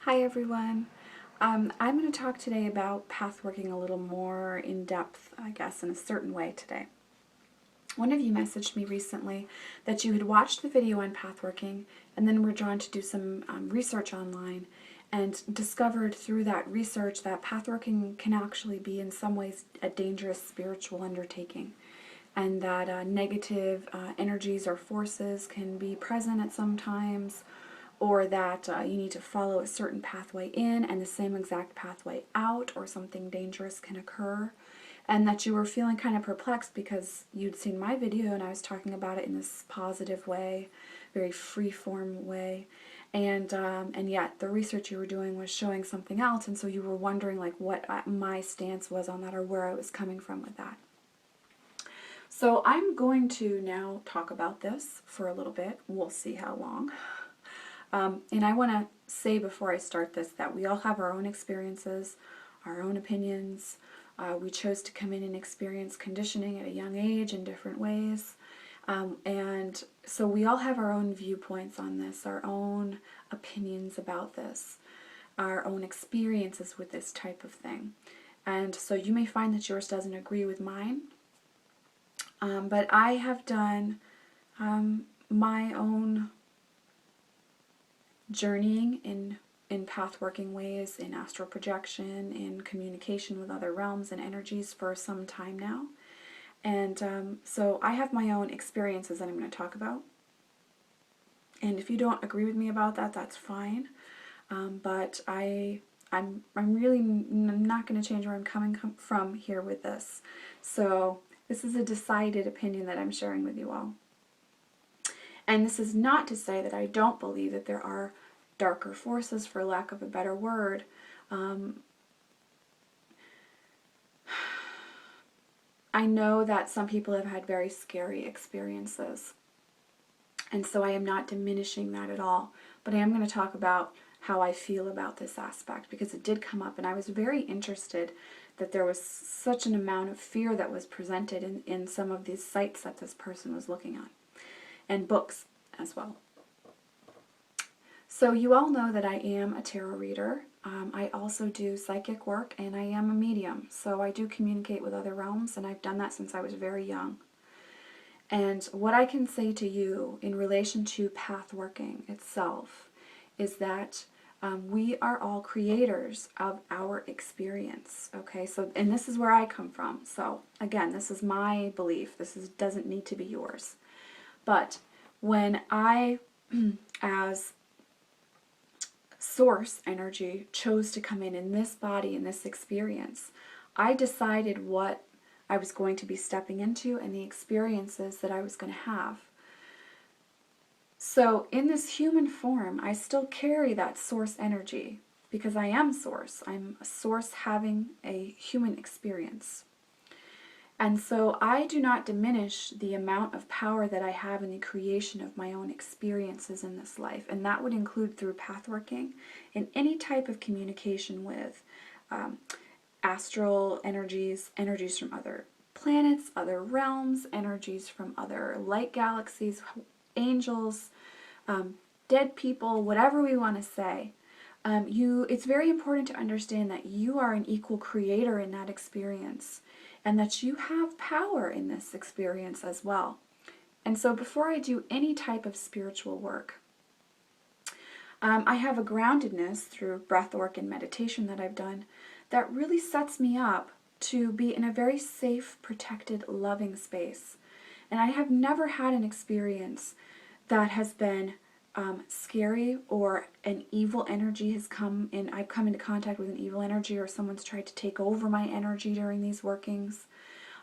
Hi everyone. I'm going to talk today about pathworking a little more in depth, I guess, in a certain way today. One of you messaged me recently that you had watched the video on pathworking and then were drawn to do some research online and discovered through that research that pathworking can actually be in some ways a dangerous spiritual undertaking, and that negative energies or forces can be present at some times, or that you need to follow a certain pathway in and the same exact pathway out, or something dangerous can occur, and that you were feeling kind of perplexed because you'd seen my video and I was talking about it in this positive way, very free-form way, and yet the research you were doing was showing something else, and so you were wondering like what my stance was on that or where I was coming from with that. So I'm going to now talk about this for a little bit. We'll see how long. And I want to say before I start this that we all have our own experiences, our own opinions. We chose to come in and experience conditioning at a young age in different ways. And so we all have our own viewpoints on this, our own opinions about this, our own experiences with this type of thing. And so you may find that yours doesn't agree with mine. But I have done my own journeying in pathworking ways, in astral projection, in communication with other realms and energies for some time now. And so I have my own experiences that I'm going to talk about. And if you don't agree with me about that, that's fine. But I'm really not going to change where I'm coming from here with this. So this is a decided opinion that I'm sharing with you all. And this is not to say that I don't believe that there are darker forces, for lack of a better word. I know that some people have had very scary experiences, and so I am not diminishing that at all, but I am going to talk about how I feel about this aspect, because it did come up, and I was very interested that there was such an amount of fear that was presented in some of these sites that this person was looking at, and books as well. So you all know that I am a tarot reader. I also do psychic work, and I am a medium. So I do communicate with other realms, and I've done that since I was very young. And what I can say to you in relation to pathworking itself is that we are all creators of our experience. Okay, so, and this is where I come from. So again, this is my belief. Doesn't need to be yours. But when I, as source energy, chose to come in this body, in this experience, I decided what I was going to be stepping into and the experiences that I was going to have. So in this human form, I still carry that source energy because I am source. I'm a source having a human experience. And so I do not diminish the amount of power that I have in the creation of my own experiences in this life. And that would include through pathworking and any type of communication with astral energies, energies from other planets, other realms, energies from other light galaxies, angels, dead people, whatever we want to say. It's very important to understand that you are an equal creator in that experience, and that you have power in this experience as well. And so before I do any type of spiritual work, I have a groundedness through breath work and meditation that I've done that really sets me up to be in a very safe, protected, loving space. And I have never had an experience that has been scary, or an evil energy has come in. I've come into contact with an evil energy, or someone's tried to take over my energy during these workings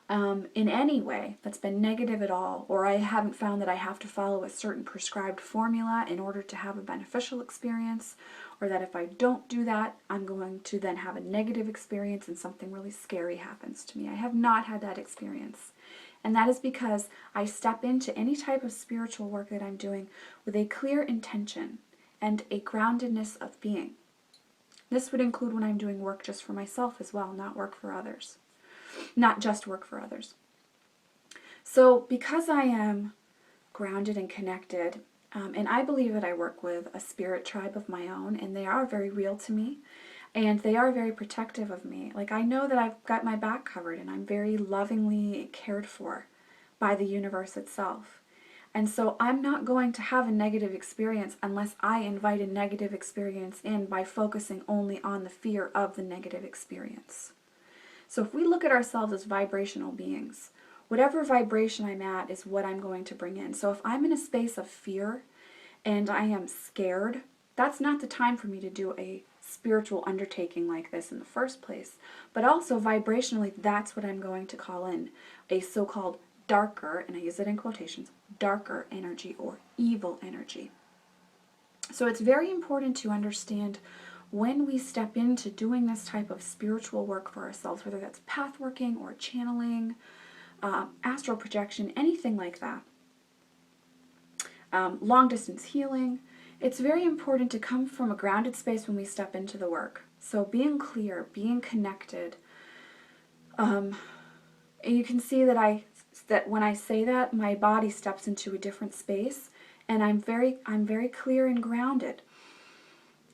in any way that's been negative at all, or I haven't found that I have to follow a certain prescribed formula in order to have a beneficial experience, or that if I don't do that, I'm going to then have a negative experience and something really scary happens to me. I have not had that experience. And that is because I step into any type of spiritual work that I'm doing with a clear intention and a groundedness of being. This would include when I'm doing work just for myself as well, not work for others. Not just work for others. So because I am grounded and connected, And I believe that I work with a spirit tribe of my own, and they are very real to me, and they are very protective of me. Like, I know that I've got my back covered, and I'm very lovingly cared for by the universe itself. And so I'm not going to have a negative experience unless I invite a negative experience in by focusing only on the fear of the negative experience. So if we look at ourselves as vibrational beings, whatever vibration I'm at is what I'm going to bring in. So if I'm in a space of fear and I am scared, that's not the time for me to do a spiritual undertaking like this in the first place. But also vibrationally, that's what I'm going to call in, a so-called darker, and I use it in quotations, darker energy or evil energy. So it's very important to understand when we step into doing this type of spiritual work for ourselves, whether that's path working or channeling, astral projection, anything like that, long distance healing, it's very important to come from a grounded space when we step into the work. So being clear, being connected. And you can see that when I say that, my body steps into a different space, and I'm very clear and grounded,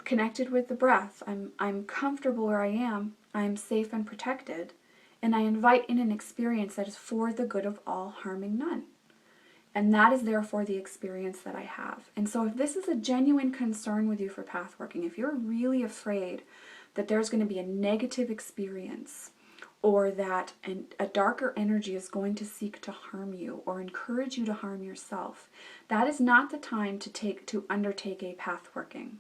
connected with the breath. I'm comfortable where I am. I'm safe and protected, and I invite in an experience that is for the good of all, harming none. And that is therefore the experience that I have. And so if this is a genuine concern with you for path working, if you're really afraid that there's going to be a negative experience, or that a darker energy is going to seek to harm you or encourage you to harm yourself, that is not the time to undertake a path working.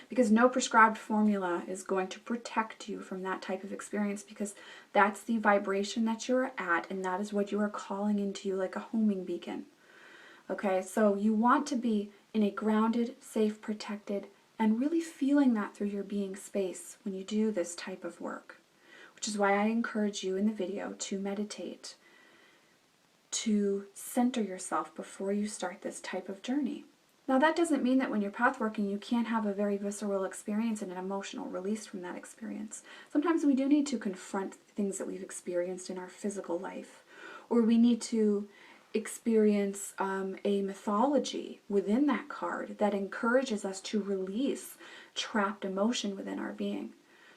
Because no prescribed formula is going to protect you from that type of experience, because that's the vibration that you're at, and that is what you are calling into you like a homing beacon. Okay, so you want to be in a grounded, safe, protected, and really feeling that through your being space when you do this type of work. Which is why I encourage you in the video to meditate, to center yourself before you start this type of journey. Now that doesn't mean that when you're path working you can't have a very visceral experience and an emotional release from that experience. Sometimes we do need to confront things that we've experienced in our physical life, or we need to experience a mythology within that card that encourages us to release trapped emotion within our being.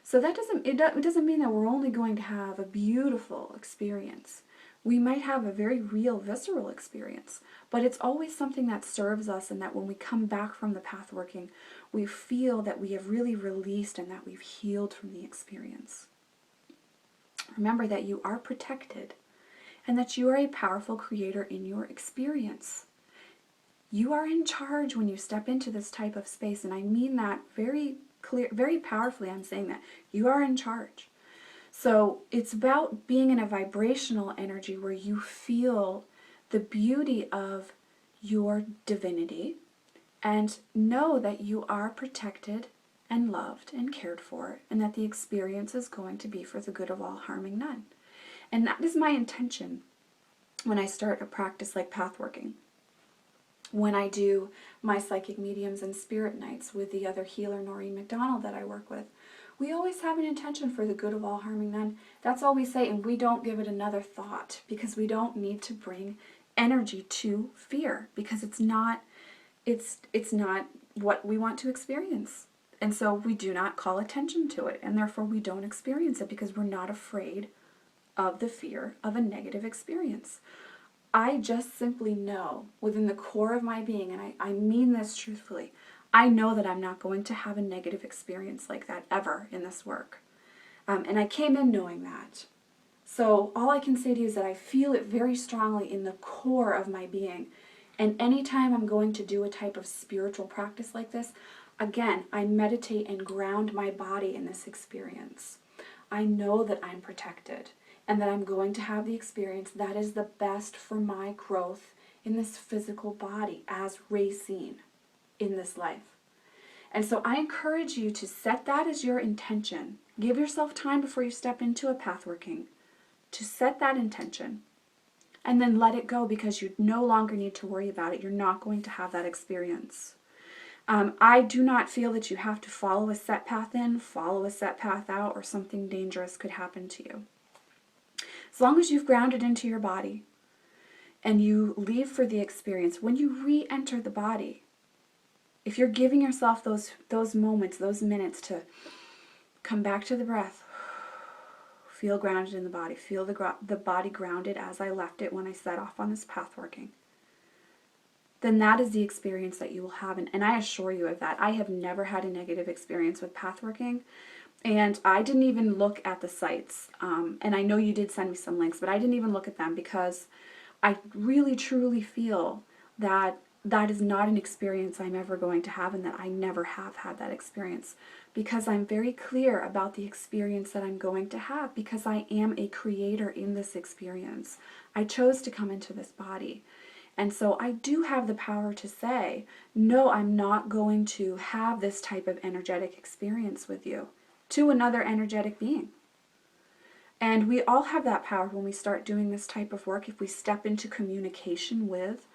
So that doesn't mean that we're only going to have a beautiful experience. We might have a very real visceral experience, but it's always something that serves us, and that when we come back from the path working, we feel that we have really released and that we've healed from the experience. Remember that you are protected and that you are a powerful creator in your experience. You are in charge when you step into this type of space, and I mean that very clear, very powerfully. I'm saying that you are in charge. So it's about being in a vibrational energy where you feel the beauty of your divinity and know that you are protected and loved and cared for, and that the experience is going to be for the good of all, harming none. And that is my intention when I start a practice like path working. When I do my psychic mediums and spirit nights with the other healer, Noreen McDonald, that I work with, we always have an intention for the good of all, harming none. That's all we say, and we don't give it another thought, because we don't need to bring energy to fear, because it's not what we want to experience. And so we do not call attention to it, and therefore we don't experience it, because we're not afraid of the fear of a negative experience. I just simply know within the core of my being, and I mean this truthfully, I know that I'm not going to have a negative experience like that ever in this work. And I came in knowing that. So all I can say to you is that I feel it very strongly in the core of my being. And anytime I'm going to do a type of spiritual practice like this, again, I meditate and ground my body in this experience. I know that I'm protected, and that I'm going to have the experience that is the best for my growth in this physical body as Racine in this life. And so I encourage you to set that as your intention. Give yourself time before you step into a path working to set that intention, and then let it go, because you no longer need to worry about it. You're not going to have that experience. I do not feel that you have to follow a set path in, follow a set path out, or something dangerous could happen to you. As long as you've grounded into your body, and you leave for the experience, when you re-enter the body, if you're giving yourself those moments, those minutes to come back to the breath, feel grounded in the body, feel the body grounded as I left it when I set off on this path working, then that is the experience that you will have. And I assure you of that. I have never had a negative experience with path working. And I didn't even look at the sites. And I know you did send me some links, but I didn't even look at them because I really truly feel that that is not an experience I'm ever going to have, and that I never have had that experience, because I'm very clear about the experience that I'm going to have, because I am a creator in this experience. I chose to come into this body. And so I do have the power to say, no, I'm not going to have this type of energetic experience with you, to another energetic being. And we all have that power when we start doing this type of work. If we step into communication with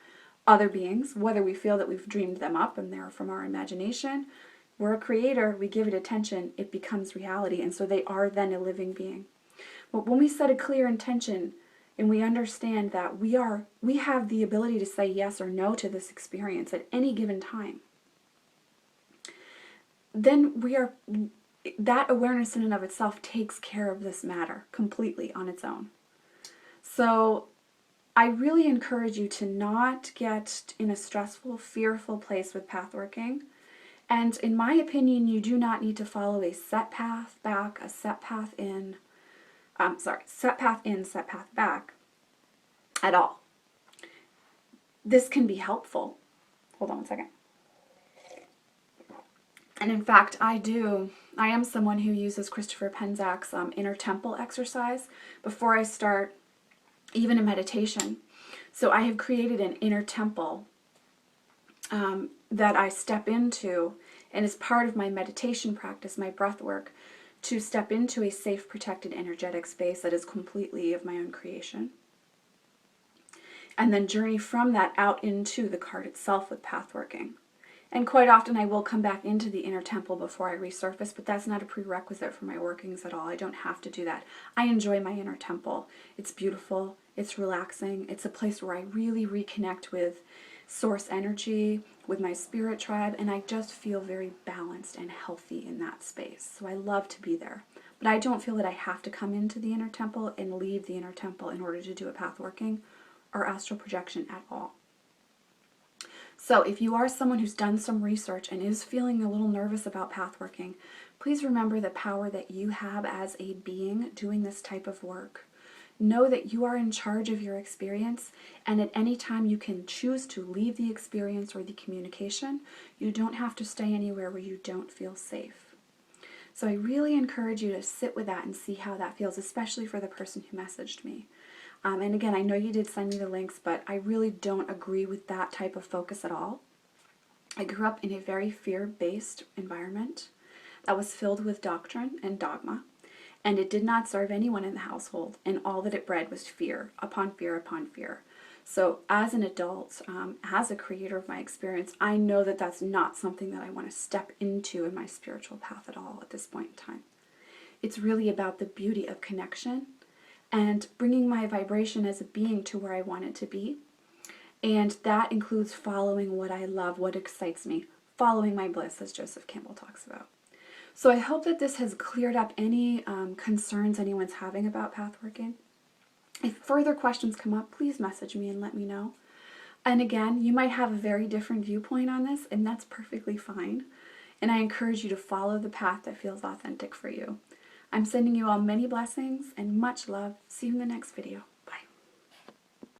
other beings, whether we feel that we've dreamed them up and they're from our imagination, we're a creator, we give it attention, it becomes reality, and so they are then a living being. But when we set a clear intention and we understand that we have the ability to say yes or no to this experience at any given time, then that awareness in and of itself takes care of this matter completely on its own. So I really encourage you to not get in a stressful, fearful place with path working. And in my opinion, you do not need to follow a set path back, a set path in, set path in, set path back at all. This can be helpful. Hold on one second. And in fact, I am someone who uses Christopher Penzak's inner temple exercise before I start even a meditation. So I have created an inner temple that I step into, and as part of my meditation practice, my breath work, to step into a safe, protected, energetic space that is completely of my own creation. And then journey from that out into the card itself with path working. And quite often I will come back into the inner temple before I resurface, but that's not a prerequisite for my workings at all. I don't have to do that. I enjoy my inner temple. It's beautiful. It's relaxing. It's a place where I really reconnect with source energy, with my spirit tribe, and I just feel very balanced and healthy in that space. So I love to be there. But I don't feel that I have to come into the inner temple and leave the inner temple in order to do a path working or astral projection at all. So if you are someone who's done some research and is feeling a little nervous about path working, please remember the power that you have as a being doing this type of work. Know that you are in charge of your experience, and at any time you can choose to leave the experience or the communication. You don't have to stay anywhere where you don't feel safe. So I really encourage you to sit with that and see how that feels, especially for the person who messaged me. And again, I know you did send me the links, but I really don't agree with that type of focus at all. I grew up in a very fear-based environment that was filled with doctrine and dogma, and it did not serve anyone in the household, and all that it bred was fear upon fear upon fear. So as an adult, as a creator of my experience, I know that that's not something that I want to step into in my spiritual path at all at this point in time. It's really about the beauty of connection and bringing my vibration as a being to where I want it to be. And that includes following what I love, what excites me, following my bliss, as Joseph Campbell talks about. So I hope that this has cleared up any concerns anyone's having about path working. If further questions come up, please message me and let me know. And again, you might have a very different viewpoint on this, and that's perfectly fine. And I encourage you to follow the path that feels authentic for you. I'm sending you all many blessings and much love. See you in the next video.